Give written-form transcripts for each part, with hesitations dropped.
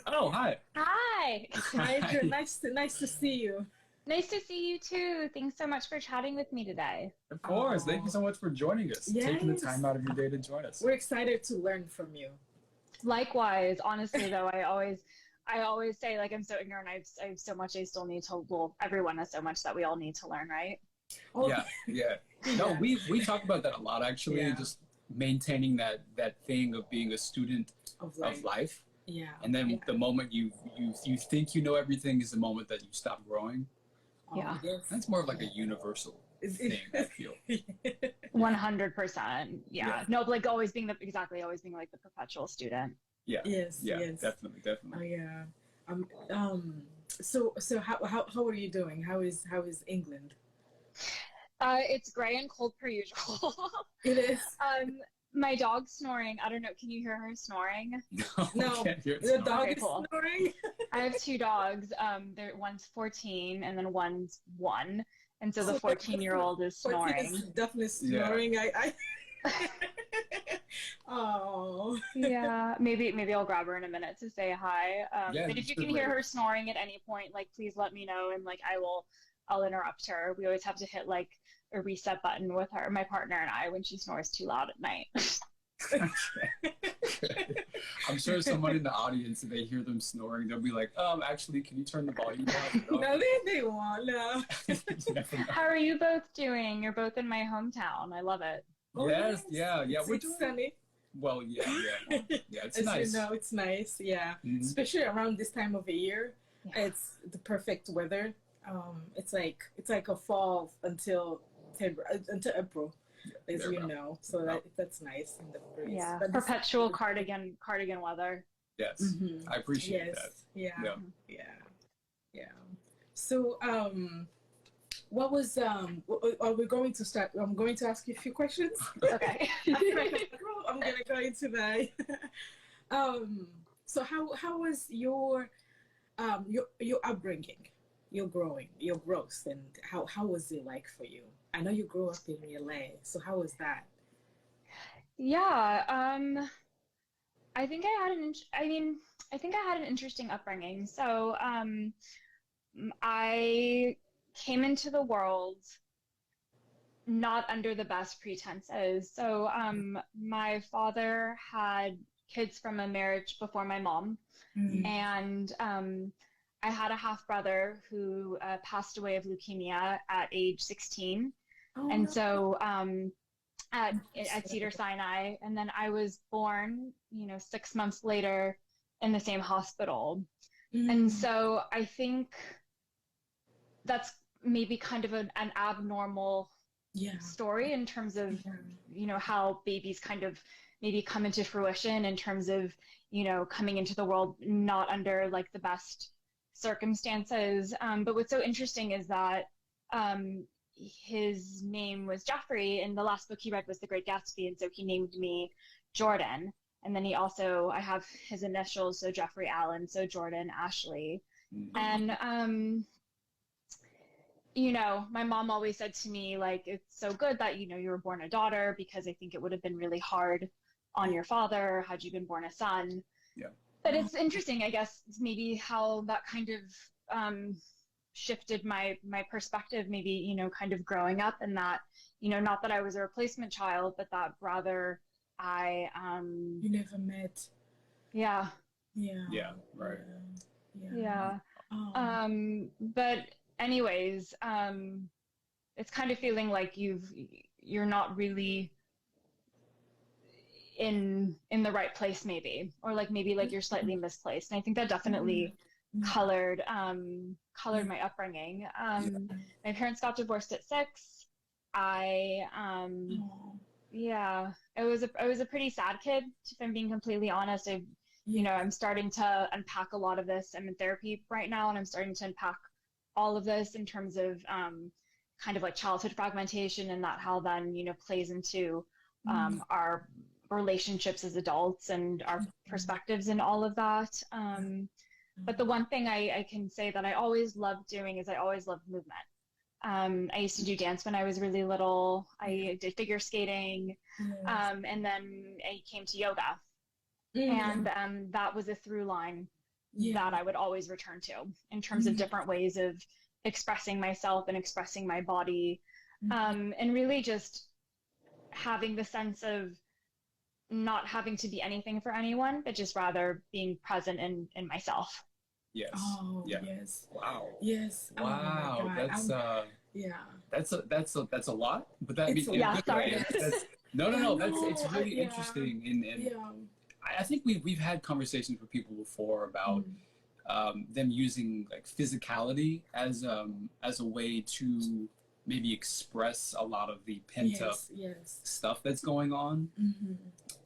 Oh, hi. Hi. Hi, good. Hi. Nice to see you. Nice to see you too. Thanks so much for chatting with me today. Of course. Thank you Oh, so much for joining us, taking the time yes. out of your day to join us. We're excited to learn from you. Likewise, honestly though, I always say like I'm so ignorant. I have so much I still need to, well, everyone has so much that we all need to learn, right? Oh, Yeah, yeah. No, yeah, we talk about that a lot actually, yeah, just maintaining that thing of being a student of of life. life. Yeah, And then yeah. the moment you think you know everything is the moment that you stop growing. Oh, Yeah. yes. That's more of like a universal thing, I feel. 100%. Yeah. Yeah. No, but like always being always being like the perpetual student. Yeah. Yes, Yeah, yes. definitely, Oh, definitely. yeah. So how are you doing? How is England? It's gray and cold per usual. It is. Um, my dog's snoring. I don't know. Can you hear her snoring? No, No, can't hear it the snoring. dog Okay, is cool. snoring. I have two dogs. One's 14 and then one's one. And so the So the 14-year-old is 14 is snoring. definitely Yeah. snoring. Oh. Yeah, maybe I'll grab her in a minute to say hi. Yeah, But you if you can should hear later. her snoring at any point, like please let me know and like I'll interrupt her. We always have to hit like a reset button with her, my partner and I, when she snores too loud at night. Okay. Good. I'm sure someone in the audience, if they hear them snoring, they'll be like, actually, can you turn the volume down? No. No, they won't. No. You never How know. are you both doing? You're both in my hometown. I love it. Oh Yes, yes, yeah, yeah. We're it's doing sunny. well. Yeah, yeah, yeah. It's As you nice. know, it's nice. Yeah, Mhm. especially around this time of the year, Yeah. it's the perfect weather. It's like a fall until April, Yeah, as there we you go. know. There So we go. that's nice in the breeze. Yeah. But this, Perpetual cardigan weather. Yes, hmm I appreciate that. yes, yeah, Yeah. Mhm. yeah, yeah. So what was are we going to start? I'm going to ask you a few questions. Okay. After I go, I'm gonna go into the so how was your upbringing, your growth, and how was it like for you? I know you grew up in LA, so how was that? Yeah, I think I had an int I mean, I think I had an interesting upbringing. So, I came into the world not under the best pretenses. So, my father had kids from a marriage before my mom, Mm. and I had a half brother who passed away of leukemia at age 16. Oh And no, so, I'm at sorry. Cedar Sinai, and then I was born, 6 months later in the same hospital. And Mm. so I think that's maybe kind of an abnormal Yeah, story in terms of, yeah. how babies kind of maybe come into fruition in terms of, coming into the world not under like the best circumstances. But what's so interesting is that his name was Jeffrey, and the last book he read was The Great Gatsby, and so he named me Jordan. And then I have his initials, so Jeffrey Allen, so Jordan Ashley. Mhm. Oh, And my mom always said to me, like, it's so good that, you were born a daughter because I think it would have been really hard on yeah. your father had you been born a son. Yeah. But Oh, it's interesting, I guess, maybe how that kind of shifted my perspective, maybe, kind of growing up and that, not that I was a replacement child, but that rather I, you never met. yeah, Yeah, Yeah. Right. yeah, yeah. yeah. Oh, But anyways, it's kind of feeling like you're not really in the right place maybe, or like maybe like you're slightly misplaced. And I think that yeah, definitely yeah, colored yeah. my upbringing. Yeah. My parents got divorced at 6. I Oh, Yeah, I was a pretty sad kid, if I'm being completely honest. yeah. I'm starting to unpack a lot of this. I'm in therapy right now, and I'm starting to unpack all of this in terms of kind of like childhood fragmentation and that how then, plays into Mm, our relationships as adults and our mm, perspectives and all of that. yeah, But the one thing I can say that I always loved doing is I always loved movement. I used to do dance when I was really little. yeah, I did figure skating, yes. and then I came to yoga, Mm, and that was a through line. that I would always return to in terms of different ways of expressing myself and expressing my body. And really just having the sense of not having to be anything for anyone, but just rather being present in myself. Yes. Oh, Yeah. yes. Wow. Yes. Oh Wow. my God. That's a lot, but that It's means a lot. Sorry. no. It's really Yeah. interesting, and Yeah. I think we've had conversations with people before about them using like physicality as a way to maybe express a lot of the pent up stuff that's going on,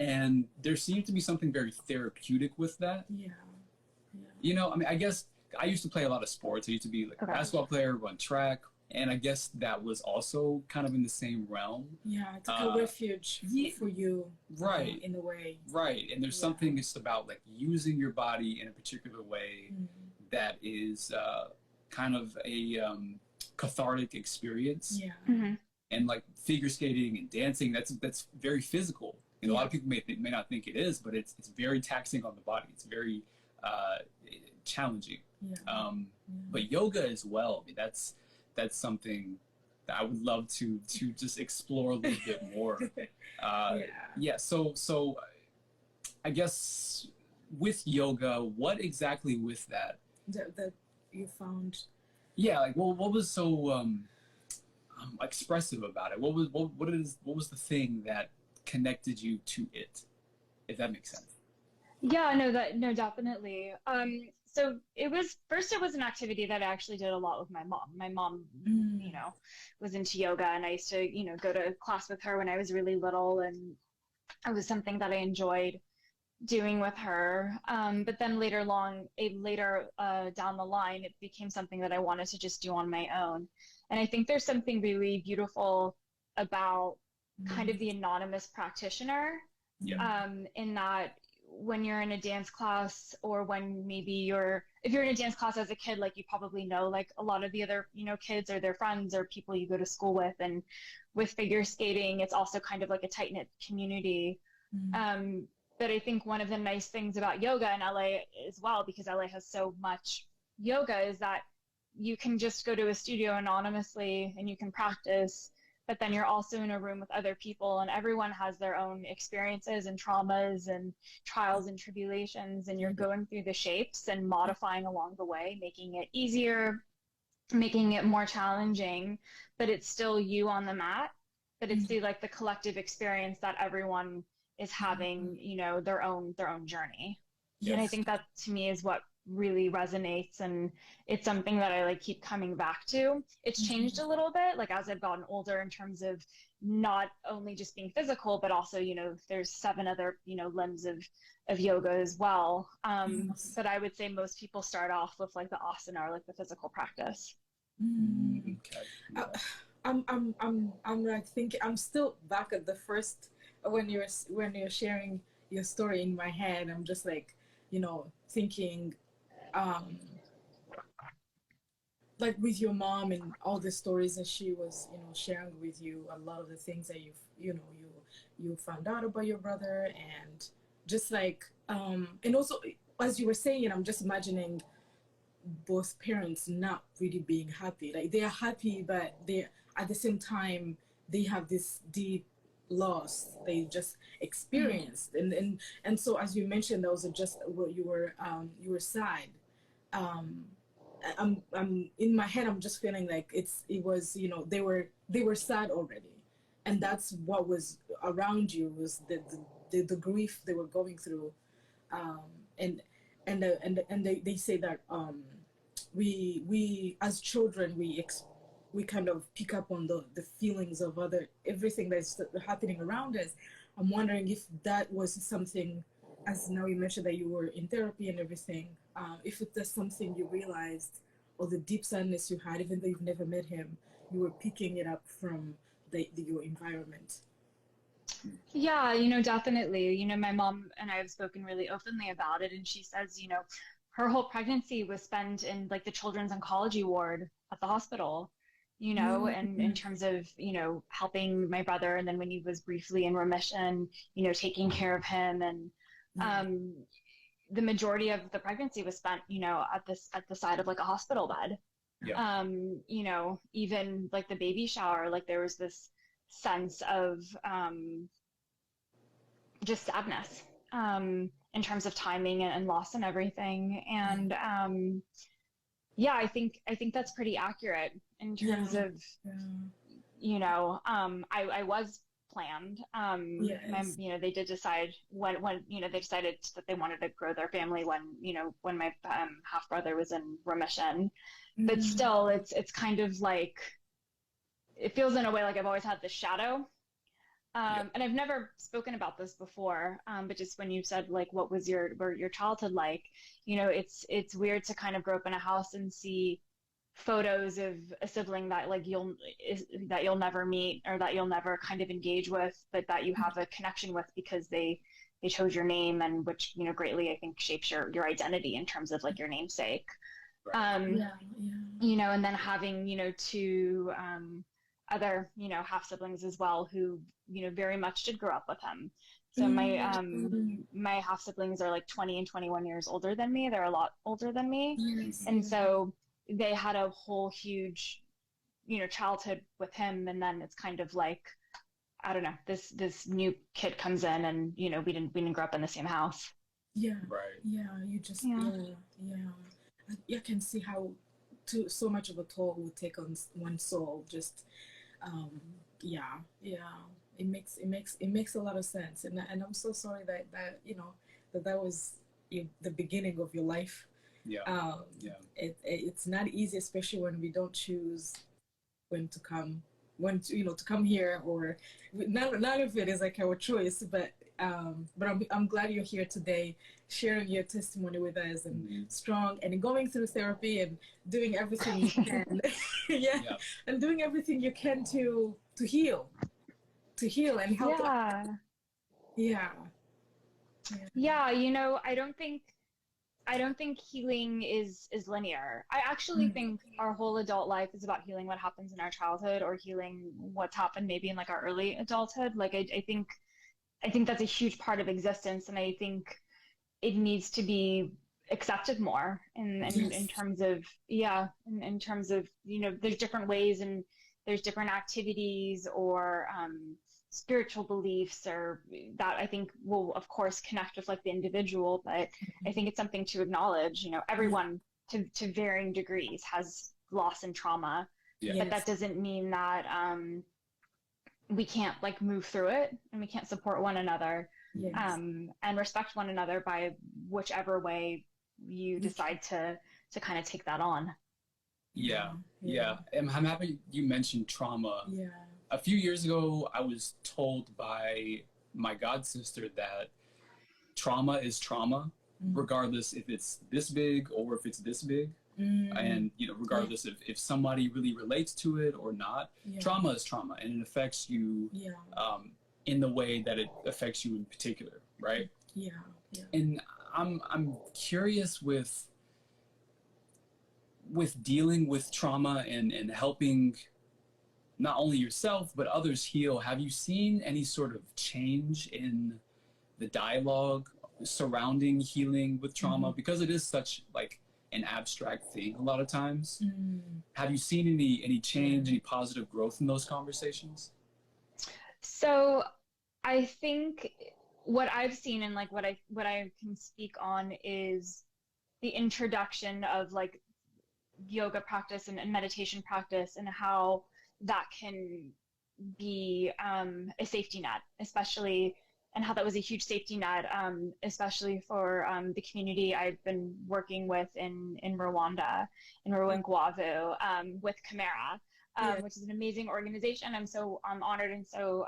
and there seems to be something very therapeutic with that. Yeah. You know, I mean, I guess I used to play a lot of sports. I used to be like a basketball player, run track, and I guess that was also kind of in the same realm. Yeah, it's like a refuge for you, right? In a way, right. And there's something just about like using your body in a particular way that is kind of a cathartic experience. Yeah. And like figure skating and dancing, that's very physical. And a lot of people may not think it is, but it's very taxing on the body. It's very challenging. Yeah. But yoga as well. I mean, that's something that I would love to just explore a little bit more. So I guess with yoga, what exactly with that that you found? Yeah, like what was so expressive about it? What was the thing that connected you to it, if that makes sense? Yeah, no, definitely. So it was an activity that I actually did a lot with my mom. My mom, was into yoga, and I used to, go to class with her when I was really little, and it was something that I enjoyed doing with her. But then later down the line, it became something that I wanted to just do on my own. And I think there's something really beautiful about kind of the anonymous practitioner, in that when you're in a dance class, or when if you're in a dance class as a kid, like you probably know, like a lot of the other, kids or their friends or people you go to school with, and with figure skating, it's also kind of like a tight-knit community. But I think one of the nice things about yoga in LA as well, because LA has so much yoga, is that you can just go to a studio anonymously and you can practice, but then you're also in a room with other people, and everyone has their own experiences and traumas and trials and tribulations, and you're going through the shapes and modifying along the way, making it easier, making it more challenging, but it's still you on the mat, but it's the collective experience that everyone is having, their own journey. And I think that to me is what really resonates, and it's something that I keep coming back to. It's changed a little bit as I've gotten older, in terms of not only just being physical, but also there's 7 other limbs of yoga as well. But I would say most people start off with the asana, or the physical practice. Okay. I'm thinking, I'm still back at the first, when you're sharing your story in my head. I'm just thinking with your mom and all the stories that she was sharing with you, a lot of the things that you found out about your brother, and just and also, as you were saying, I'm just imagining both parents not really being happy. They are happy, but they, at the same time, they have this deep loss they just experienced. And so, as you mentioned, that was just what you were sad. I'm in my head, I'm just feeling it was they were sad already, and that's what was around you, was the grief they were going through. And they say that we as children, we kind of pick up on the feelings of everything that's happening around us. I'm wondering if that was something, as now you mentioned that you were in therapy and everything, if that's something you realized, or the deep sadness you had, even though you've never met him, you were picking it up from your environment. Yeah, definitely. My mom and I have spoken really openly about it, and she says, her whole pregnancy was spent in the children's oncology ward at the hospital, and in terms of, helping my brother. And then when he was briefly in remission, taking care of him. And the majority of the pregnancy was spent, at the side of like a hospital bed. Yeah. Even like the baby shower, like there was this sense of just sadness in terms of timing and loss and everything. And yeah, I think that's pretty accurate in terms of, I was planned. Yes. They did decide when they decided that they wanted to grow their family when my half brother was in remission. But still, it's kind of like, it feels in a way like I've always had this shadow. And I've never spoken about this before, but just when you said like, what was your childhood like? It's weird to kind of grow up in a house and see photos of a sibling that like you'll never meet, or that you'll never kind of engage with, but that you have a connection with because they chose your name, and which greatly I think shapes your identity in terms of like your namesake. Right. And then having two other half siblings as well who very much did grow up with him. So my half siblings are like 20 and 21 years older than me. They're a lot older than me. Yes. And so they had a whole huge childhood with him, and then it's kind of like, I don't know, this new kid comes in, and we didn't grow up in the same house. Yeah. Right. Yeah. You just Yeah. I can see how so much of a toll would take on one's soul. Just it makes a lot of sense, and I'm so sorry that was the beginning of your life. Yeah. It's not easy, especially when we don't choose to come here, or none of it is like our choice, but I'm glad you're here today, sharing your testimony with us, and strong, and going through therapy, and doing everything you can. And doing everything you can to heal and help. I don't think healing is linear. I actually think our whole adult life is about healing what happens in our childhood, or healing what's happened maybe in like our early adulthood. Like I think that's a huge part of existence, and I think it needs to be accepted more in terms of in terms of there's different ways, and there's different activities or spiritual beliefs, or that I think will of course connect with like the individual, but I think it's something to acknowledge. Everyone to varying degrees has loss and trauma, but that doesn't mean that we can't like move through it, and we can't support one another, and respect one another by whichever way you decide to kind of take that on. Yeah. I'm happy you mentioned trauma. A few years ago, I was told by my god sister that trauma is trauma, regardless if it's this big or if it's this big. And regardless if somebody really relates to it or not, trauma is trauma, and it affects you in the way that it affects you in particular, right? And I'm curious with dealing with trauma and helping not only yourself but others heal. Have you seen any sort of change in the dialogue surrounding healing with trauma, because it is such like an abstract thing a lot of times? Have you seen any change, any positive growth in those conversations? So I think what I've seen, and like what I can speak on, is the introduction of like yoga practice and meditation practice, and how that can be a safety net, especially, and how that was a huge safety net, especially for the community I've been working with in Rwanda, in Rwengwavu, with Chimera, which is an amazing organization. I'm so honored and so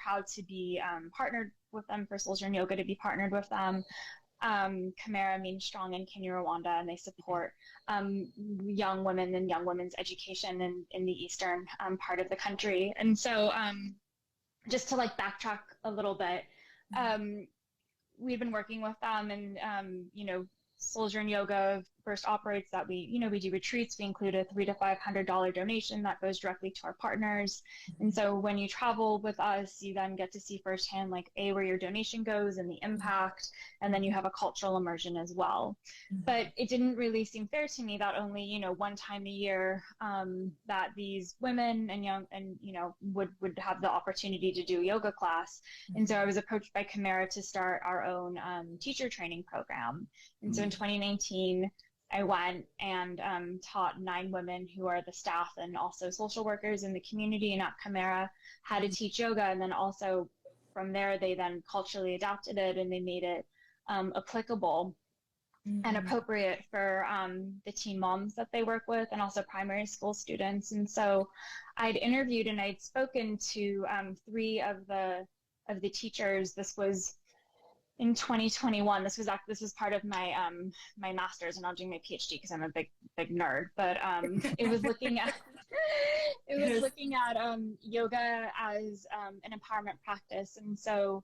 proud to be partnered with them, for Souljourn Yoga to be partnered with them. Chimera means strong in Kinyarwanda, and they support young women and young women's education in the eastern part of the country. And so just to like backtrack a little bit, we've been working with them, and Souljourn Yoga first operates that we do retreats. We include a $300 to $500 donation that goes directly to our partners. And so when you travel with us, you then get to see firsthand, like, where your donation goes and the impact, and then you have a cultural immersion as well. But it didn't really seem fair to me that only, one time a year, that these women and young and, would have the opportunity to do a yoga class. And so I was approached by Chimera to start our own teacher training program. And so in 2019, I went and taught 9 women who are the staff and also social workers in the community and at Chimera how to teach yoga. And then also from there, they then culturally adapted it and they made it applicable and appropriate for the teen moms that they work with and also primary school students. And so I'd interviewed and I'd spoken to 3 of the teachers. This was in 2021. This was part of my my master's, and I'm doing my PhD because I'm a big nerd. But it was looking at yoga as an empowerment practice. And so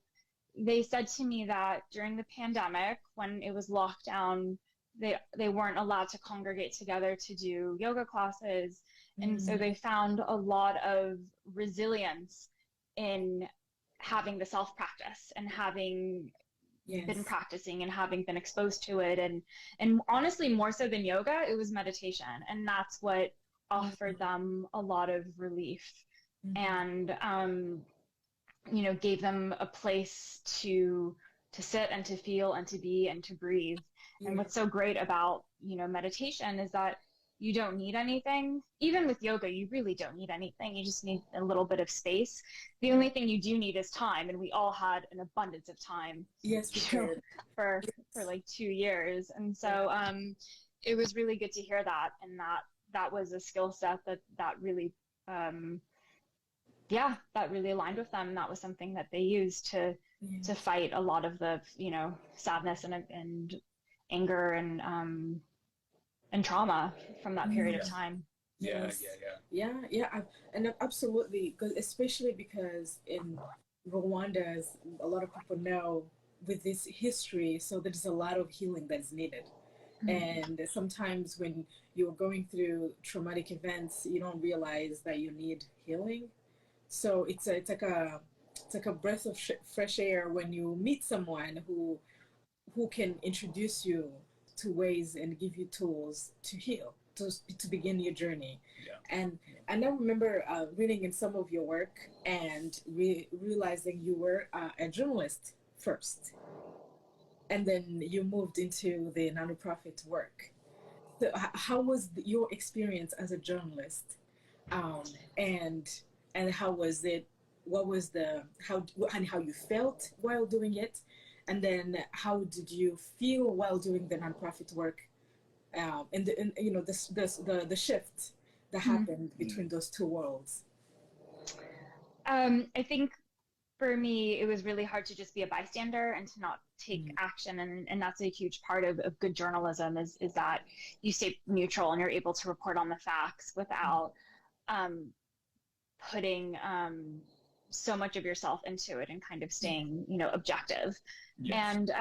they said to me that during the pandemic, when it was locked down, they weren't allowed to congregate together to do yoga classes. And so they found a lot of resilience in having the self-practice and having been practicing and having been exposed to it. And honestly, more so than yoga, it was meditation. And that's what offered them a lot of relief and, gave them a place to sit and to feel and to be and to breathe. And what's so great about, meditation is that you don't need anything. Even with yoga, you really don't need anything. You just need a little bit of space. The only thing you do need is time, and we all had an abundance of time. Yes, we did. For like 2 years. And so it was really good to hear that, and that was a skill set that really that really aligned with them. And that was something that they used to fight a lot of the sadness and anger and trauma from that period of time. Yeah. And absolutely, especially because in Rwanda, as a lot of people know, with this history, so there's a lot of healing that's needed. And sometimes when you're going through traumatic events, you don't realize that you need healing. So it's like a breath of fresh air when you meet someone who can introduce you to ways and give you tools to heal, to begin your journey. And I remember reading in some of your work and realizing you were a journalist first, and then you moved into the nonprofit work. So how was your experience as a journalist, and how was it? What was how you felt while doing it? And then how did you feel while doing the nonprofit work, and the shift that happened between those two worlds? I think for me, it was really hard to just be a bystander and to not take action. And that's a huge part of good journalism is that you stay neutral and you're able to report on the facts without putting so much of yourself into it and kind of staying, objective. Yes. And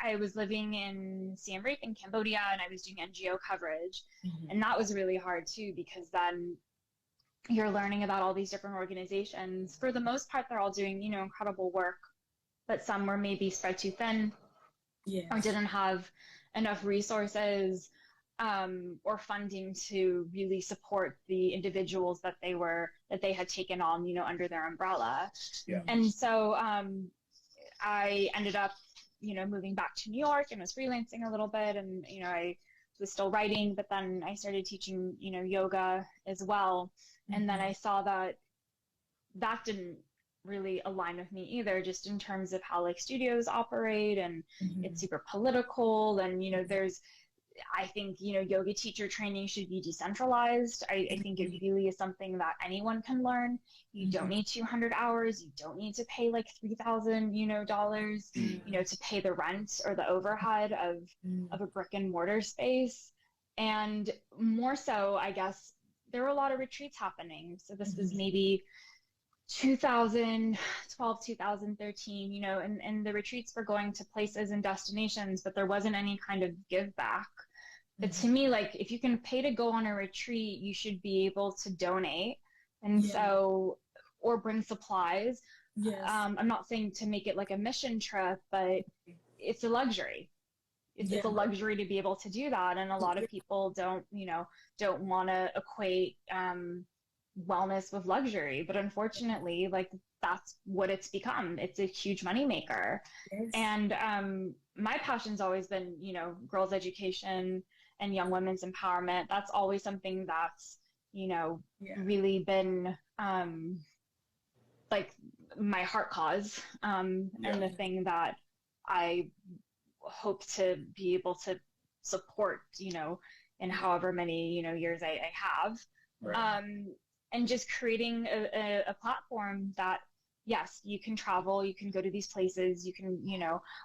I was living in Siem Reap in Cambodia, and I was doing NGO coverage. And that was really hard too, because then you're learning about all these different organizations. For the most part, they're all doing, incredible work, but some were maybe spread too thin, or didn't have enough resources or funding to really support the individuals that they had taken on, under their umbrella. And so I ended up, moving back to New York and was freelancing a little bit, and I was still writing, but then I started teaching, yoga as well. And then I saw that didn't really align with me either, just in terms of how like studios operate, and it's super political, and I think yoga teacher training should be decentralized. I think it really is something that anyone can learn. You don't need 200 hours. You don't need to pay like $3,000 dollars to pay the rent or the overhead of a brick and mortar space. And more so, I guess, there were a lot of retreats happening. So this was maybe 2012, 2013, and the retreats were going to places and destinations, but there wasn't any kind of give back But to me, like, if you can pay to go on a retreat, you should be able to donate. And Yeah. so, or bring supplies. Yes. I'm not saying to make it like a mission trip, but it's a luxury. It's a Yeah. luxury to be able to do that. And a lot of people don't want to equate wellness with luxury. But unfortunately, like, that's what it's become. It's a huge moneymaker. Yes. And my passion's always been, girls' education and young women's empowerment. That's always something that's, Yeah. really been like my heart cause, and the thing that I hope to be able to support, in however many, years I have. Right. And just creating a platform that, yes, you can travel, you can go to these places, you can,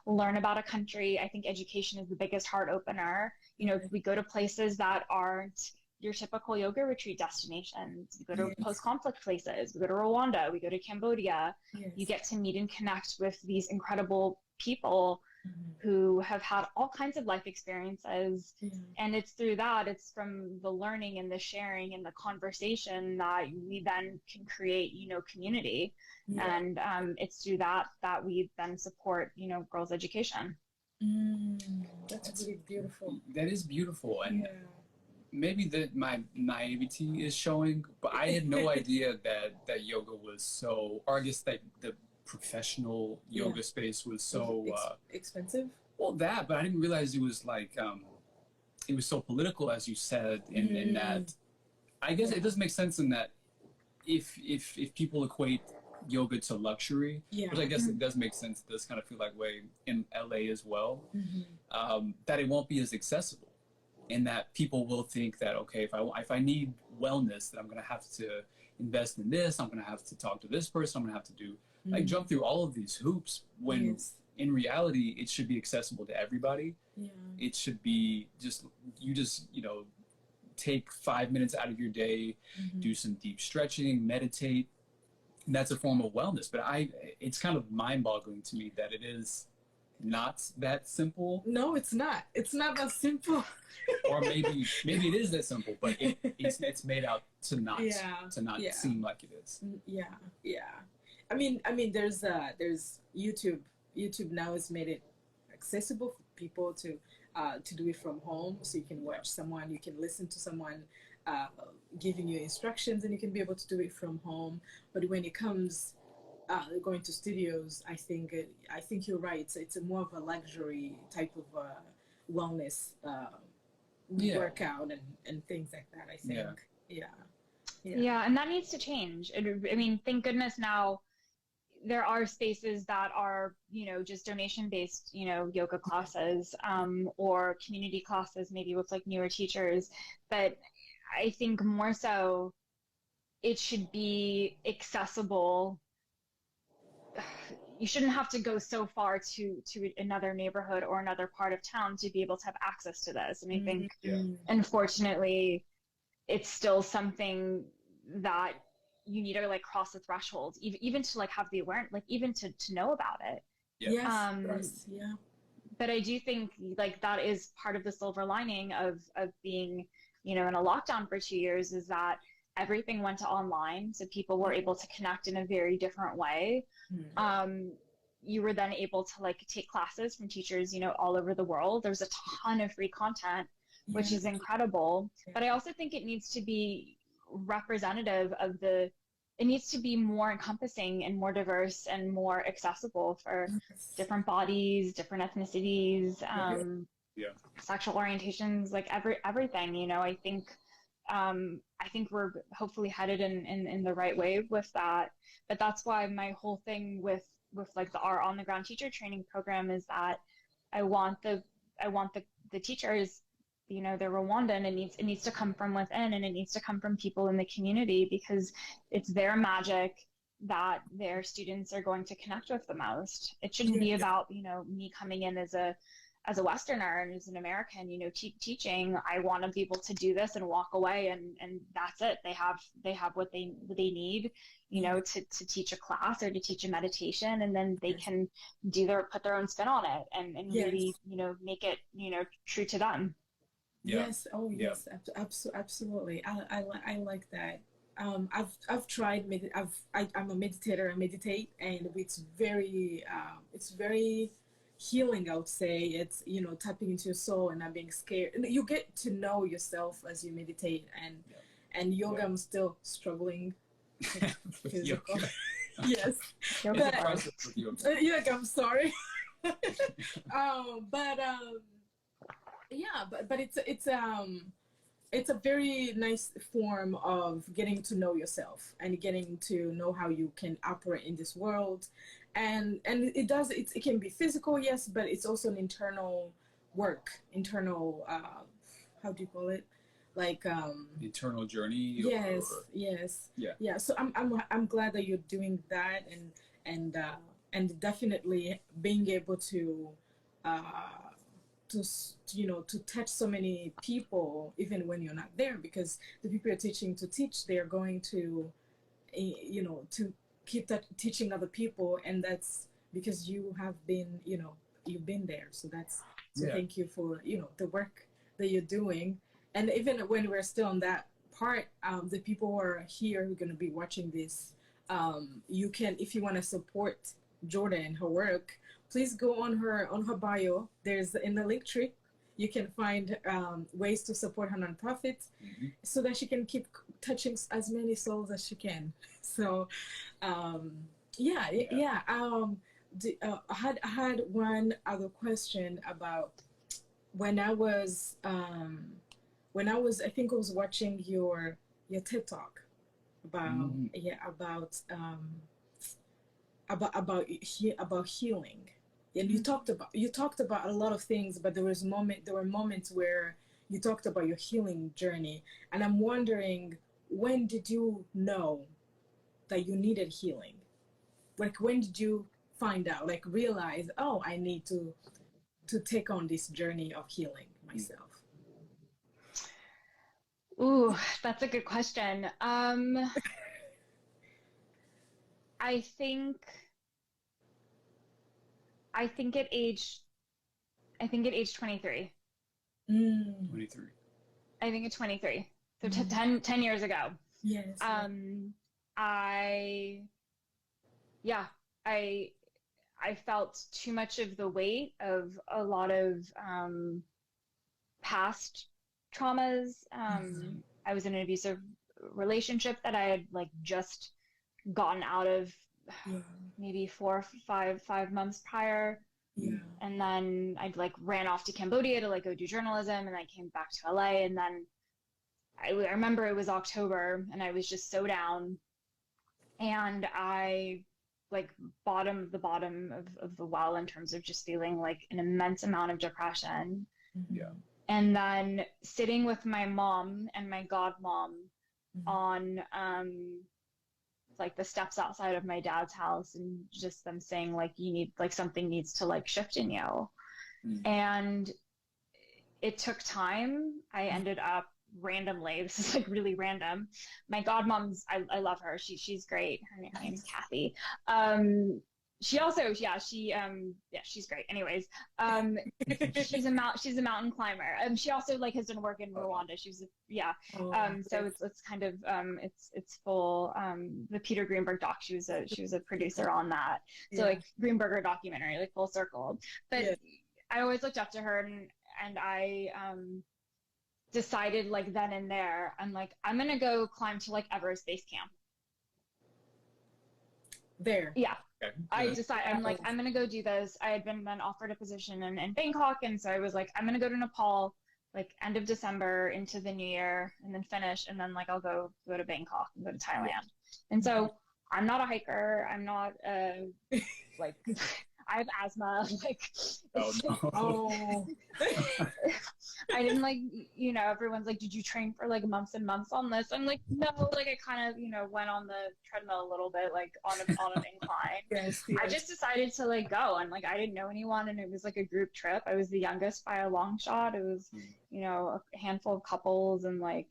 learn about a country. I think education is the biggest heart opener. We go to places that aren't your typical yoga retreat destinations. We go to post-conflict places. We go to Rwanda. We go to Cambodia. Yes. You get to meet and connect with these incredible people who have had all kinds of life experiences. And it's through that, it's from the learning and the sharing and the conversation that we then can create, community. And it's through that we then support, girls' education. That's really beautiful. That is beautiful. And maybe that my naivety is showing, but I had no idea that yoga was so, or I guess that the professional yoga space was so expensive. Well, that, but I didn't realize it was like it was so political, as you said, in that. I guess it does make sense in that if people equate yoga to luxury, which I guess it does make sense. It does kind of feel like way in LA as well, that it won't be as accessible. And that people will think that, okay, if I need wellness, then I'm going to have to invest in this. I'm going to have to talk to this person. I'm going to have to do like jump through all of these hoops. When in reality, it should be accessible to everybody. It should be just take 5 minutes out of your day, do some deep stretching, meditate. And that's a form of wellness. But it's kind of mind-boggling to me that it is not that simple. No, it's not. It's not that simple. Or maybe it is that simple, but it's made out to not seem like it is. I mean, there's YouTube. YouTube now has made it accessible for people to do it from home. So you can watch someone, you can listen to someone giving you instructions, and you can be able to do it from home. But when it comes going to studios, I think you're right. It's a more of a luxury type of wellness workout and things like that. I think. Yeah, and that needs to change. I mean, thank goodness now there are spaces that are, just donation-based, yoga classes, or community classes, maybe with like newer teachers. But I think more so, it should be accessible. You shouldn't have to go so far to another neighborhood or another part of town to be able to have access to this. And I think, unfortunately, it's still something that you need to like cross the threshold, even to like have the awareness, like even to know about it. But I do think like that is part of the silver lining of being, in a lockdown for 2 years, is that everything went to online, so people were able to connect in a very different way. You were then able to like take classes from teachers, all over the world. There's a ton of free content, which is incredible. But I also think it needs to be representative of it needs to be more encompassing and more diverse and more accessible for different bodies, different ethnicities, sexual orientations, like everything. I think we're hopefully headed in the right way with that. But that's why my whole thing with like our on the ground teacher training program is that I want the teachers, they're Rwandan, and it needs to come from within, and it needs to come from people in the community, because it's their magic that their students are going to connect with the most. It shouldn't be about, me coming in as a Westerner and as an American, teaching. I want to be able to do this and walk away, and that's it. They have what they need, to teach a class or to teach a meditation, and then they can put their own spin on it and really, make it, true to them. Yeah. Yes. Oh, Yeah. yes. Absolutely. I like that. I've tried. I'm a meditator. I meditate, and it's very healing. I would say it's tapping into your soul and not being scared. And you get to know yourself as you meditate, and yoga. Yeah. I'm still struggling with With physical. yoga. Yes, It's Yoga a but process with yoga. yeah, I'm sorry. But yeah, but it's a very nice form of getting to know yourself and getting to know how you can operate in this world, and it can be physical, yes, but it's also an internal work, internal how do you call it, like Internal journey. yes, Or, yes, yeah. yeah. So I'm glad that you're doing that, and and definitely being able uh to touch so many people even when you're not there, because the people you're teaching to teach, they're going to to keep that teaching other people, and that's because you have been you've been there. So that's so Yeah. thank you for the work that you're doing. And even when we're still on that part, the people who are here who are going to be watching this, you can, if you want to support Jordan and her work, please go on her bio. There's in the link tree, you can find ways to support her nonprofit, so that she can keep touching as many souls as she can. So yeah. I had one other question about when I was I think I was watching your TED talk about about healing, and you talked about a lot of things, but there were moments where you talked about your healing journey, and I'm wondering, when did you know that you needed healing? Like, when did you find out, like realize, oh, I need to take on this journey of healing myself? Ooh, that's a good question. I think I think at age I think at age 23. 23. I think at 23. So Mm. 10 years ago. Yes. I yeah, I I felt too much of the weight of a lot of past traumas. I was in an abusive relationship that I had like just gotten out of Yeah. maybe 5 months prior. Yeah. And then I like ran off to Cambodia to like go do journalism, and I came back to LA, and then I remember it was October and I was just so down, and I like the bottom of the well in terms of just feeling like an immense amount of depression. Yeah. And then sitting with my mom and my godmom on like the steps outside of my dad's house, and just them saying like, you need, like, something needs to like shift in you. And it took time. I ended up randomly, this is like really random, my godmom's, I love her, she's great, her name's Kathy. She also, she's great. Anyways, she's a mountain climber. She also like has done work in Rwanda. She was so it's kind of it's full the Peter Greenberg doc. She was a producer on that. So like Greenberger documentary, like full circle. But I always looked up to her, and I decided like then and there, I'm like, I'm gonna go climb to like Everest Base Camp. There. Yeah. I decided, I'm like, I'm going to go do this. I had been then offered a position in Bangkok. And so I was like, I'm going to go to Nepal, like end of December into the new year, and then finish. And then like, I'll go to Bangkok and go to Thailand. And so I'm not a hiker. I'm not like, I have asthma. Like, I didn't like, everyone's like, did you train for like months and months on this? I'm like, no, like I kind of, went on the treadmill a little bit, like on an incline. Yes. I just decided to like go, and like, I didn't know anyone, and it was like a group trip. I was the youngest by a long shot. It was, a handful of couples and like,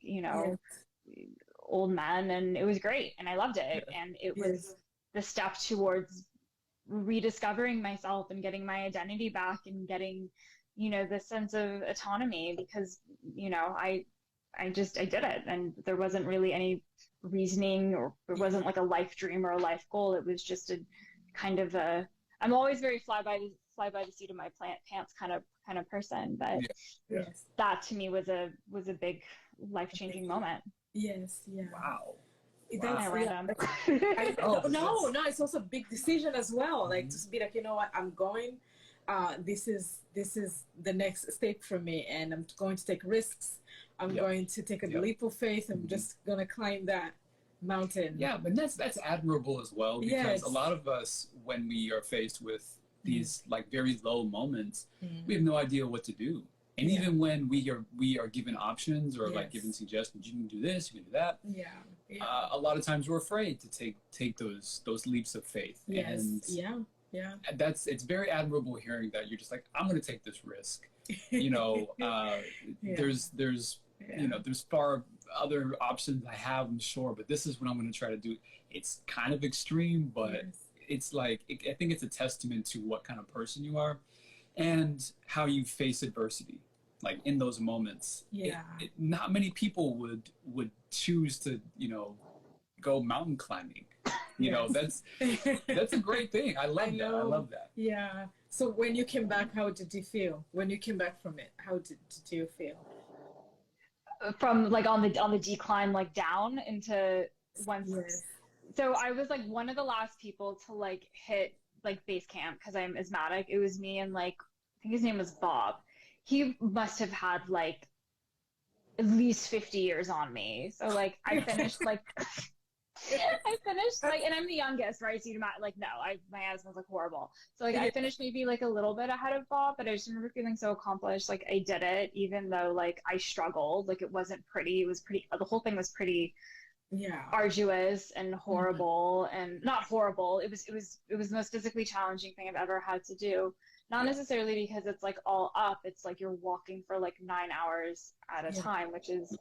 old men, and it was great. And I loved it. And it was the step towards rediscovering myself and getting my identity back, and getting you know, this sense of autonomy because, you know, I did it, and there wasn't really any reasoning, or it wasn't like a life dream or a life goal. It was just a kind of a, I'm always very fly by the seat of my pants kind of person, but Yes. that to me was a big life-changing moment. Yes. Yeah. Wow. That's Random. No, it's also a big decision as well. Like to be like, you know what, I'm going. This is the next step for me, and I'm going to take risks. I'm going to take a leap of faith. I'm just gonna climb that mountain. Yeah, but that's admirable as well, because a lot of us, when we are faced with these like very low moments, we have no idea what to do. And even when we are given options or like given suggestions, you can do this, you can do that. A lot of times we're afraid to take those leaps of faith. And it's very admirable hearing that you're just like, I'm going to take this risk. You know, there's you know, there's far other options I have, I'm sure, but this is what I'm going to try to do. It's kind of extreme, but it's like, I think it's a testament to what kind of person you are and how you face adversity. Like in those moments, not many people would choose to, you know, go mountain climbing. You know, that's a great thing. I love that. I love that. Yeah. So when you came back, how did you feel? When you came back from it, how did you feel? From like on the decline, like down into once. So I was like one of the last people to like hit like base camp because I'm asthmatic. It was me and like, I think his name was Bob. He must have had like at least 50 years on me. So like I finished like and I'm the youngest, right? So you're not like, no, my asthma was like horrible. So like I finished maybe like a little bit ahead of Bob, but I just remember feeling so accomplished. Like I did it, even though like I struggled. Like it wasn't pretty. It was pretty. The whole thing was pretty arduous and horrible, and not horrible. It was the most physically challenging thing I've ever had to do. Not necessarily because it's like all up. It's like you're walking for like 9 hours at a time, which is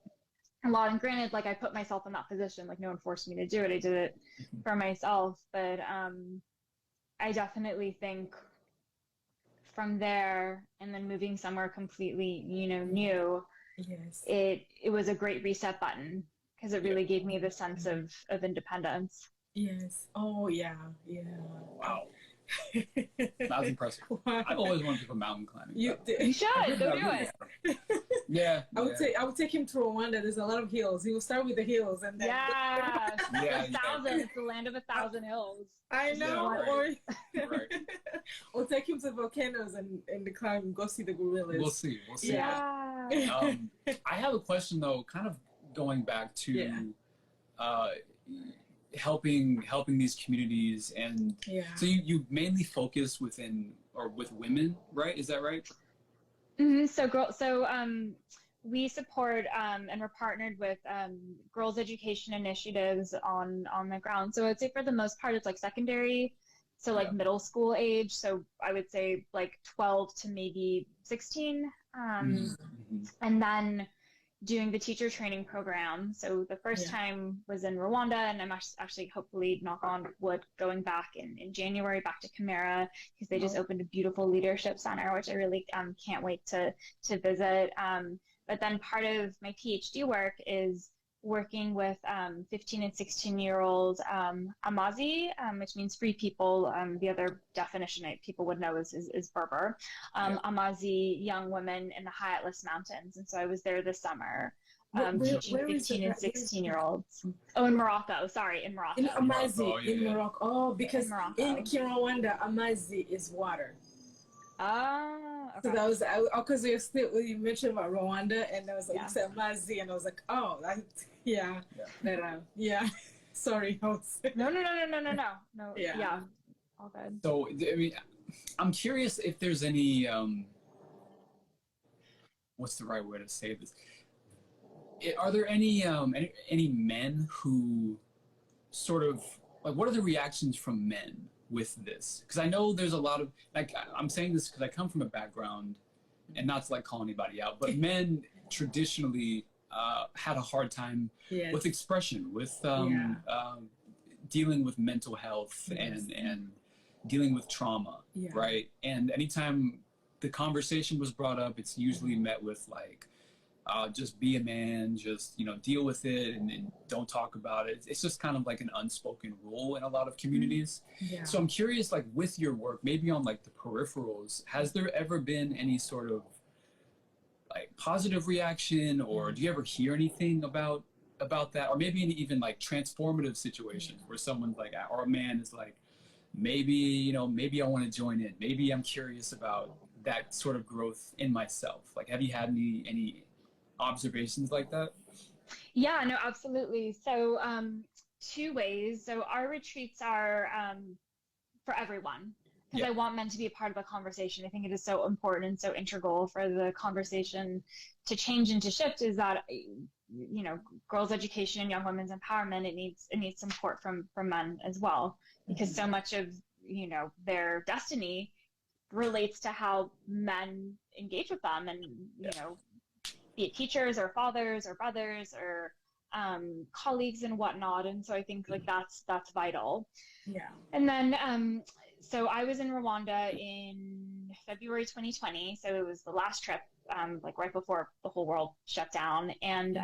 a lot. And granted, like I put myself in that position, like no one forced me to do it. I did it for myself. But I definitely think from there and then moving somewhere completely, you know, new, it was a great reset button because it really gave me the sense of independence. Yes. Oh yeah. Yeah. Wow. That was impressive. I've always wanted to go mountain climbing. You should go do it. I would take him to Rwanda. There's a lot of hills. He will start with the hills and then it's the land of 1,000 hills. I know. Or take him to volcanoes and climb, go see the gorillas. We'll see. Yeah. I have a question though, kind of going back to helping these communities, and so you mainly focus with women, right? Is that right? So we support and we're partnered with girls' education initiatives on the ground. So I'd say for the most part it's like secondary, so like middle school age. So I would say like 12 to maybe 16, and then doing the teacher training program. So the first time was in Rwanda, and I'm actually hopefully, knock on wood, going back in January back to Camera because they just opened a beautiful leadership center, which I really can't wait to visit. But then part of my PhD work is working with 15 and 16-year-old Amazi, which means free people. The other definition people would know is Berber. Amazi young women in the High Atlas Mountains. And so I was there this summer teaching 15 and 16-year-olds. Oh, in Morocco. Sorry, in Morocco. In Amazi, in Morocco. Oh, because in Kinyarwanda, Amazi is water. Okay. So that was, because you mentioned about Rwanda, and I was like, you said Amazi, and I was like, oh, sorry. No. Yeah. All good. So, I mean, I'm curious if there's any, what's the right way to say this? Are there any men who sort of, like, what are the reactions from men with this? Because I know there's a lot of, like, I'm saying this because I come from a background, and not to like call anybody out, but men traditionally had a hard time with expression, with dealing with mental health and dealing with trauma, right? And anytime the conversation was brought up, it's usually met with like, just be a man, just, you know, deal with it and don't talk about it. It's just kind of like an unspoken rule in a lot of communities. Yeah. So I'm curious, like with your work, maybe on like the peripherals, has there ever been any sort of like positive reaction, or do you ever hear anything about that, or maybe even like transformative situations where someone's like, or a man is like, maybe, you know, maybe I want to join in, maybe I'm curious about that sort of growth in myself. Like, have you had any observations like that? Yeah, no, absolutely. So, two ways. So our retreats are for everyone, because Yeah. I want men to be a part of the conversation. I think it is so important and so integral for the conversation to change and to shift, is that, you know, girls' education and young women's empowerment, it needs support from men as well, because so much of, you know, their destiny relates to how men engage with them, and, you know, be it teachers or fathers or brothers or colleagues and whatnot. And so I think like that's vital. Yeah. And then so I was in Rwanda in February 2020. So it was the last trip, like right before the whole world shut down. And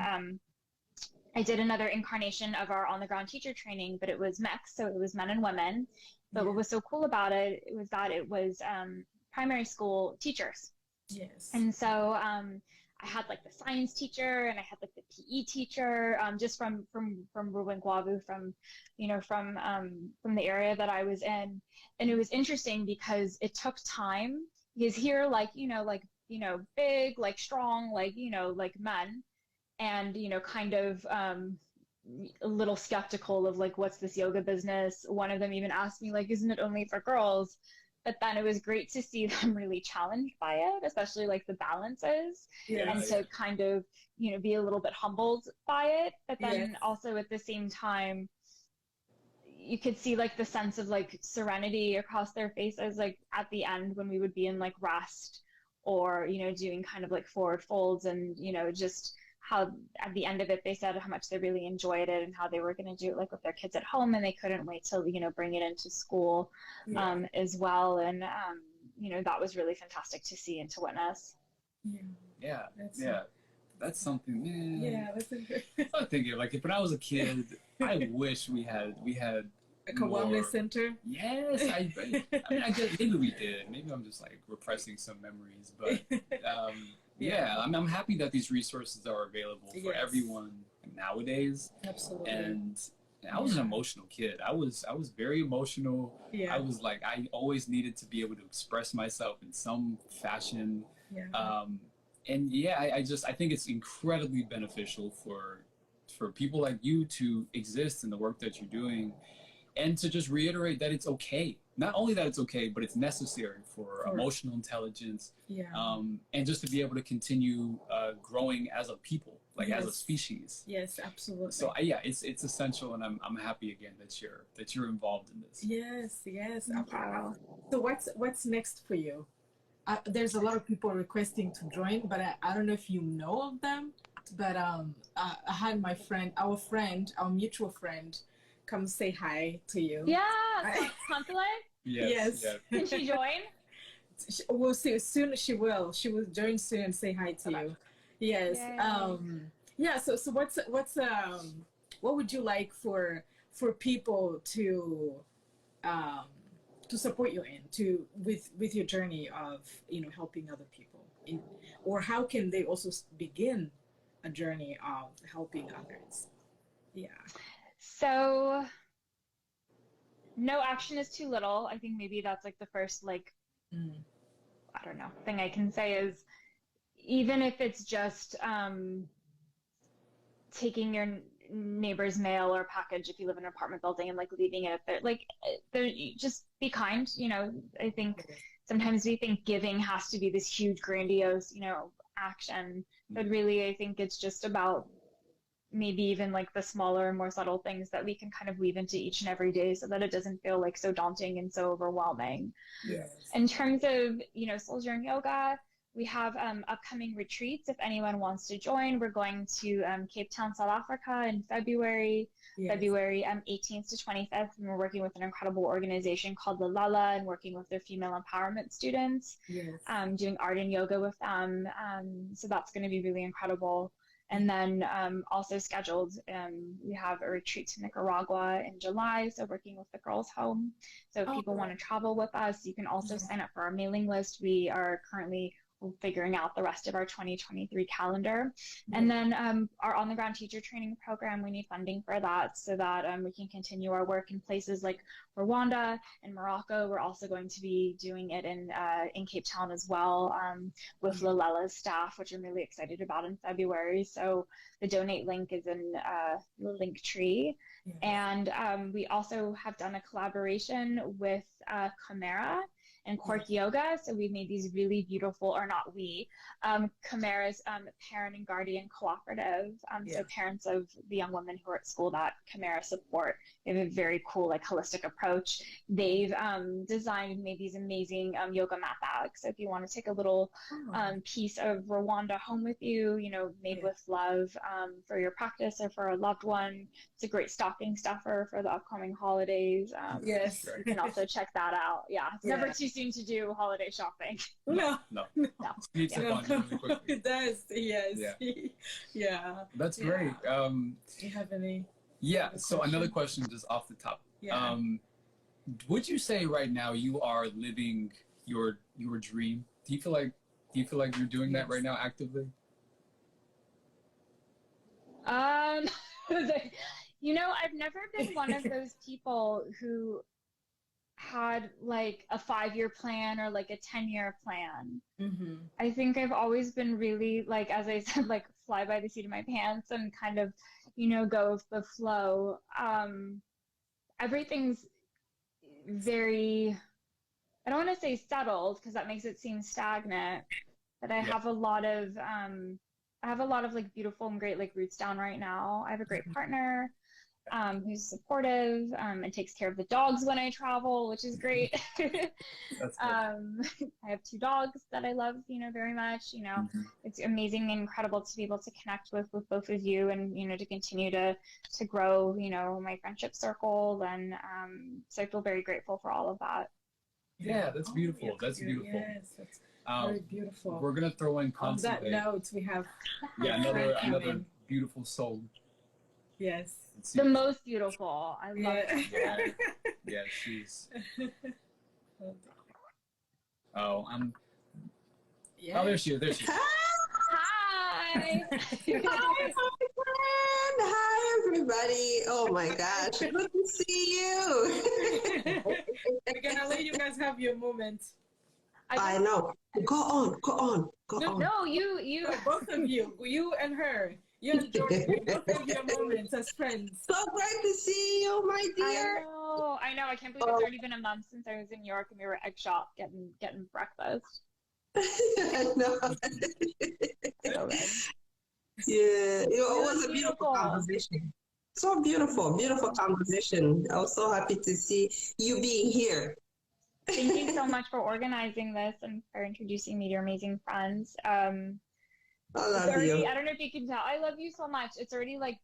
I did another incarnation of our on the ground teacher training, but it was mixed. So it was men and women. But what was so cool about it was that it was primary school teachers. Yes. And so I had like the science teacher, and I had like the PE teacher, just from Rwangwavu, from, you know, from the area that I was in. And it was interesting because it took time, because here, like, you know, big, like strong, like, you know, like men, and, you know, kind of a little skeptical of like, what's this yoga business? One of them even asked me like, isn't it only for girls? But then it was great to see them really challenged by it, especially like the balances, and to kind of, you know, be a little bit humbled by it. But then also at the same time, you could see like the sense of like serenity across their faces, like at the end when we would be in like rest, or, you know, doing kind of like forward folds, and, you know, just how at the end of it they said how much they really enjoyed it, and how they were going to do it like with their kids at home, and they couldn't wait till, you know, bring it into school as well. And you know, that was really fantastic to see and to witness. That's something. That's a I'm thinking like, if when I was a kid, I wish we had like a wellness center. Yes, I mean, I guess maybe we did. Maybe I'm just like repressing some memories, but I'm happy that these resources are available for everyone nowadays. Absolutely. And I was an emotional kid. I was very emotional. Yeah. I was like, I always needed to be able to express myself in some fashion. And I think it's incredibly beneficial for people like you to exist in the work that you're doing, and to just reiterate that it's okay. Not only that it's okay, but it's necessary for emotional intelligence, and just to be able to continue growing as a people, like as a species. Yes, absolutely. So it's essential, and I'm happy again that you're involved in this. Yes. Wow. So what's next for you? There's a lot of people requesting to join, but I don't know if you know of them. But I had our mutual friend, come say hi to you. Yeah, Consolé? Yes. Can she join? We'll see. Soon she will. She will join soon and say hi to you. Yes. Yay. So what would you like for people to support you with your journey of, you know, helping other people, or how can they also begin a journey of helping others? So no action is too little. I think maybe that's like the first, like, I don't know, thing I can say is, even if it's just taking your neighbor's mail or package, if you live in an apartment building, and like leaving it there, like just be kind. You know, I think sometimes we think giving has to be this huge, grandiose, you know, action, but really I think it's just about maybe even like the smaller and more subtle things that we can kind of weave into each and every day, so that it doesn't feel like so daunting and so overwhelming. Yes. In terms of, you know, Soul Journey Yoga, we have upcoming retreats. If anyone wants to join, we're going to Cape Town, South Africa in February, Yes. February 18th to 25th. And we're working with an incredible organization called Lalala and working with their female empowerment students, Yes. doing art and yoga with them. So that's going to be really incredible. And then also scheduled, we have a retreat to Nicaragua in July, so working with the Girls Home. So if people want to travel with us, you can also sign up for our mailing list. We are currently figuring out the rest of our 2023 calendar. And then our on-the-ground teacher training program, we need funding for that so that we can continue our work in places like Rwanda and Morocco. We're also going to be doing it in Cape Town as well with Lalela's staff, which I'm really excited about in February. So the donate link is in the link tree. Yes. And we also have done a collaboration with Chimera and Cork Yoga. So we've made these really beautiful, or not we, Chimera's parent and guardian cooperative. So parents of the young women who are at school that Chimera support, they have a very cool, like, holistic approach. They've designed and made these amazing yoga mat bags. So if you want to take a little piece of Rwanda home with you, you know, made with love for your practice or for a loved one, it's a great stocking stuffer for the upcoming holidays. Yes. You can also check that out. Yeah, it's never too soon to do holiday shopping. No. Sneaks up on you really quickly. It does. Yes. Yeah. That's great. Do you have any? Yeah. So another question, just off the top. Yeah. Would you say right now you are living your dream? Do you feel like you're doing that right now actively? You know, I've never been one of those people who had like a 5-year plan or like a 10-year plan. Mm-hmm. I think I've always been really, like, as I said, like, fly by the seat of my pants and kind of, you know, go with the flow. Everything's very, I don't want to say settled because that makes it seem stagnant, but I have a lot of like beautiful and great like roots down right now. I have a great partner who's supportive and takes care of the dogs when I travel, which is great. That's I have 2 dogs that I love, you know, very much. You know, it's amazing and incredible to be able to connect with both of you and, you know, to continue to grow, you know, my friendship circle. And so I feel very grateful for all of that. Yeah, that's beautiful. That's beautiful. Yes, that's very beautiful. We're gonna throw in On constantly. that note, we have another beautiful soul. Yes. The most beautiful. I love it. Yeah, she's. Oh, I'm. Yeah. Oh, there she is. There she is. Hi. Hi, my friend. Hi, everybody. Oh my gosh, good to see you. We're gonna let you guys have your moment. I know. Go on. No, you. Both of you and her. You and Jordan, both have your moments as friends. So great to see you, my dear. I know. I can't believe it's already been a month since I was in New York and we were at Egg Shop getting breakfast. No. So good. Yeah, it was a beautiful conversation. So beautiful conversation. I was so happy to see you being here. Thank you so much for organizing this and for introducing me to your amazing friends. I love you. I don't know if you can tell. I love you so much. It's already like,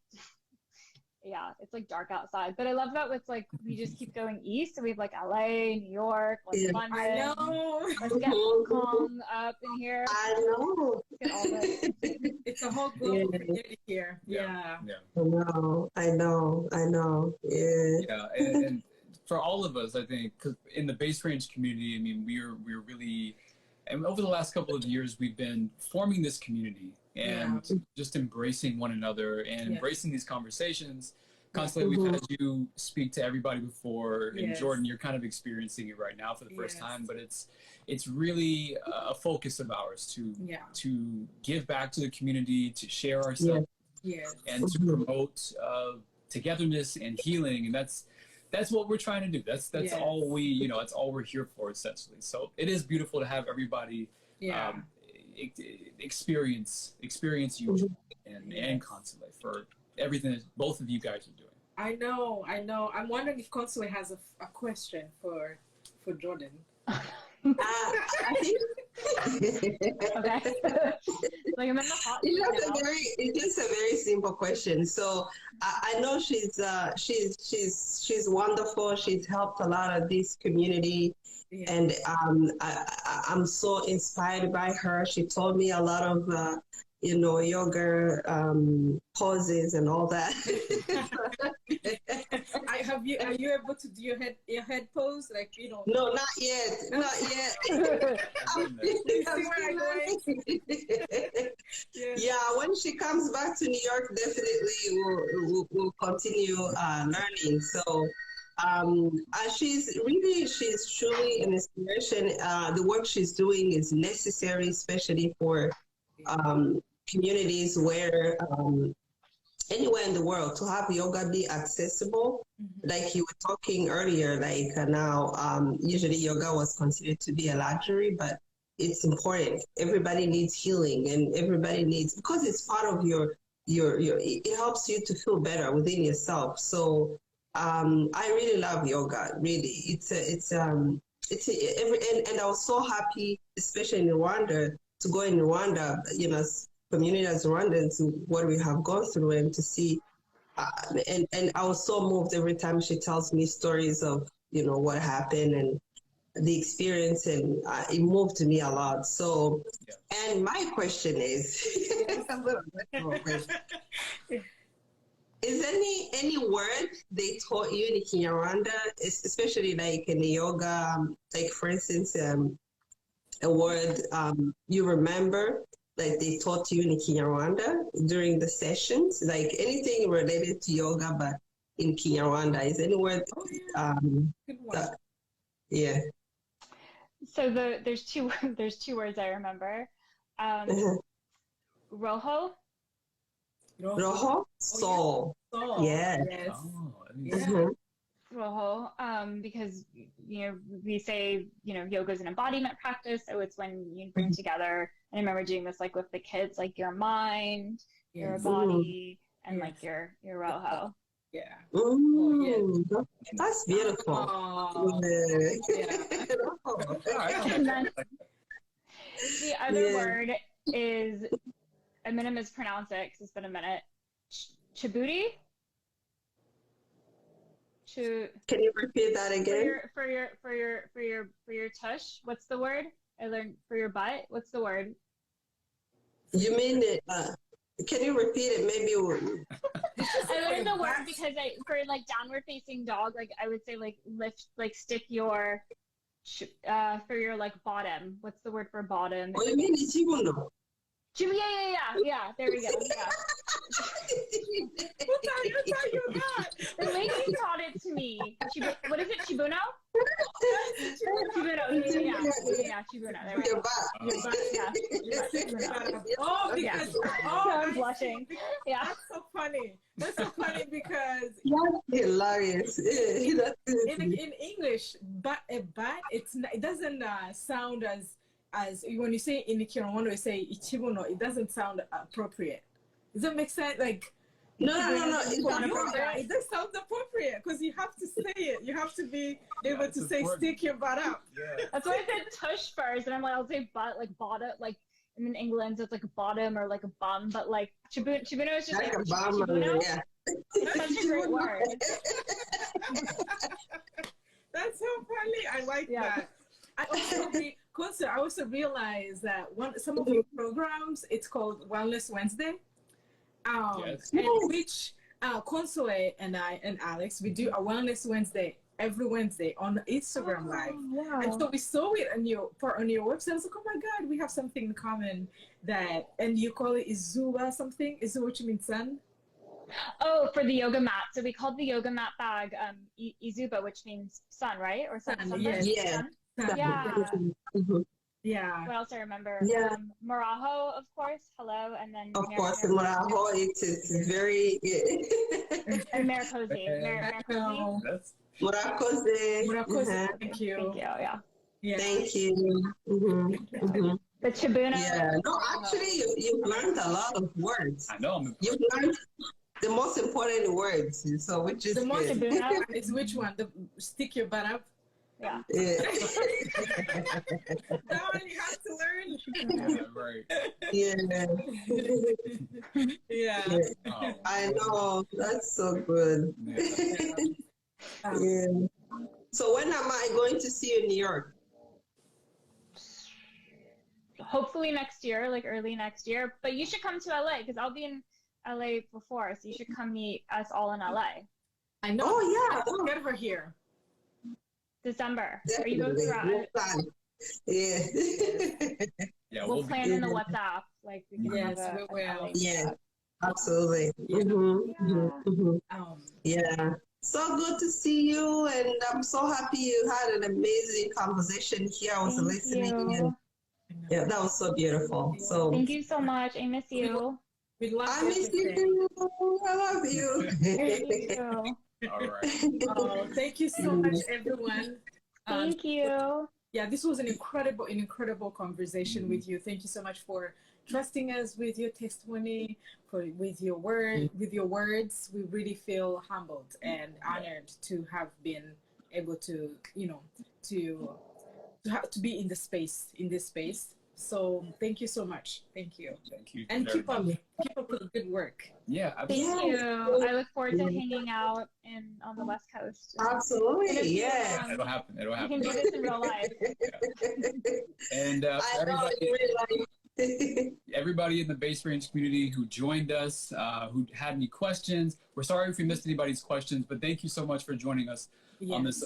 yeah, it's like dark outside. But I love that it's like we just keep going east. So we have like LA, New York, like London. I know. Let's get Hong Kong up in here. I know. Get all this. It's a whole global community here. Yeah. I know. Yeah. Yeah, and for all of us, I think, because in the base range community, I mean, we're really, and over the last couple of years, we've been forming this community and just embracing one another and embracing these conversations. Constantly, we've had you speak to everybody before, and Jordan, you're kind of experiencing it right now for the first time. But it's really a focus of ours to give back to the community, to share ourselves, and to promote togetherness and healing, and that's what we're trying to do. That's all that's all we're here for, essentially. So it is beautiful to have everybody experience you and Consulate for everything that both of you guys are doing. I know. I'm wondering if Consulate has a question for Jordan. I Okay. Like I'm in the hot It's seat just now. it's just a very simple question. So I know she's wonderful. She's helped a lot of this community, Yeah. and I'm so inspired by her. She told me a lot of yoga poses and all that. Are you able to do your head pose, like, you know? No, not yet. Not yet. I'm still learning. Yeah, when she comes back to New York, definitely we'll continue learning. So she's truly an inspiration. The work she's doing is necessary, especially for communities where anywhere in the world, to have yoga be accessible. Mhm. Like you were talking earlier, like now usually yoga was considered to be a luxury, but it's important. Everybody needs healing, and everybody needs, because it's part of your it helps you to feel better within yourself. So I really love yoga. Really, and I was so happy, especially in Rwanda, to go in Rwanda, community as Rwandans, what we have gone through, and to see, and I was so moved every time she tells me stories of what happened and the experience, and it moved me a lot. So, and my question is, is any word they taught you in Kinyarwanda, especially like in the yoga, like for instance, a word you remember, like they taught you in Kinyarwanda during the sessions, like anything related to yoga, but in Kinyarwanda, is any word? Good one. Yeah. So there's two words I remember. Rojo. Rojo, soul. Soul. Yeah. Yes. Oh, Yeah. Mhm. Rojo, because we say yoga is an embodiment practice, so it's when you bring together. And I remember doing this like with the kids, like your mind, your Yes. body, and Yes. like your Rojo. Yeah. That's beautiful. Oh. Yeah. all right. And then the other Yeah. word is, I'm gonna mispronounce it because it's been a minute. Chibuti. Can you repeat that again? For your tush. What's the word? I learned for your butt. What's the word? You mean it? Can you repeat it? Maybe. I learned the word because for like downward facing dog, like I would say like lift, like stick your for your like bottom. What's the word for bottom? Oh, you mean ichibuno? Yeah. There we go. Yeah. Who taught you that? The lady taught it to me. What is it? Chibuno? Chibuno. Yeah. Chibuno. There we Your go. butt. Yeah. Oh, Yeah. because I'm I blushing. see. Yeah. That's so funny. That's so funny because Hilarious. in English, but a bat, it doesn't sound as when you say in the Kinyarwanda, you say ichibuno, it doesn't sound appropriate. Does that make sense? Like No. It's not yoga, it does sound appropriate because you have to say it. You have to be able to say important. stick your butt up. Yeah. That's why I said tush first, and I'm like, I'll say butt, like bottom, like in England, so it's like a bottom or like a bum, but like chibuno is just like like a bomb. chibuno. Yeah. That's such a great word. That's so funny. I like that. I also realized that some of your programs, it's called Wellness Wednesday. Yes. And which Console and I and Alex, we do a Wellness Wednesday every Wednesday on Instagram Live. Wow. And so we saw it on your website. I was like, oh my God, we have something in common and you call it Izuwa something? Is it what you mean, sun? Oh, for the yoga mat. So we called the yoga mat bag Izuba, which means sun, right? Or sun. Sun, yes. Yeah. Sun? Yeah. Mhm. Yeah. What else I remember? Yeah. Marajo, of course. Hello, and then Of course, the Marajo, it's very. and Maricosi. Maricosi. That's Murakoze. Thank you. Thank you. Yeah. Yeah. Thank you. Mhm. The Chibuno. Yeah. No, actually, you've learned a lot of words. I know. I'm You've learned the most important words, so which is The most good. Chibuno. is which one? The stick your butt up. Yeah. Yeah. That one you have to learn. Yeah, right. Yeah. Yeah. Yeah. Oh, I know. That's so good. yeah. Yeah. So when am I going to see you in New York? Hopefully next year, like early next year. But you should come to LA because I'll be in LA before, so you should come meet us all in LA. I know. Oh yeah. I'll get her here. December. Are you Definitely. both around? We'll plan. Yeah. Yeah, We'll be- plan in the WhatsApp. Like we can Yes, have we an will. LA Yeah. meetup. Absolutely. Yeah. Yeah. So good to see you, and I'm so happy you had an amazing conversation here. I was Thank listening, you. and yeah, that was so beautiful. So Thank you so much. I miss you. We love I miss you everything. too. I love you. You too. all right. Oh, thank you so much, everyone. Thank you. Yeah, this was an incredible conversation with you. Thank you so much for trusting us with your testimony, with your words. We really feel humbled and honored to have been able to, to be in this space. So thank you so much. Thank you. Thank you. And very keep up much. with the good work. Yeah, Thank absolutely. you. I look forward to hanging out on the West Coast. Absolutely, yeah. It'll happen. It'll We happen. can do this in real life. And I for know everybody, it everybody in the Base Range community who joined us, who had any questions, we're sorry if we missed anybody's questions, but thank you so much for joining us on this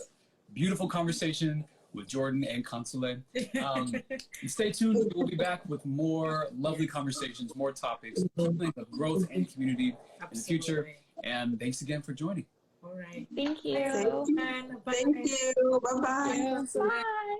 beautiful conversation with Jordan and Consulate. And stay tuned. We'll be back with more lovely conversations, more topics, something of growth and community in the future. And thanks again for joining. All right. Thank you. Thank you. And bye. Thank you. Bye-bye. Yeah, so Bye.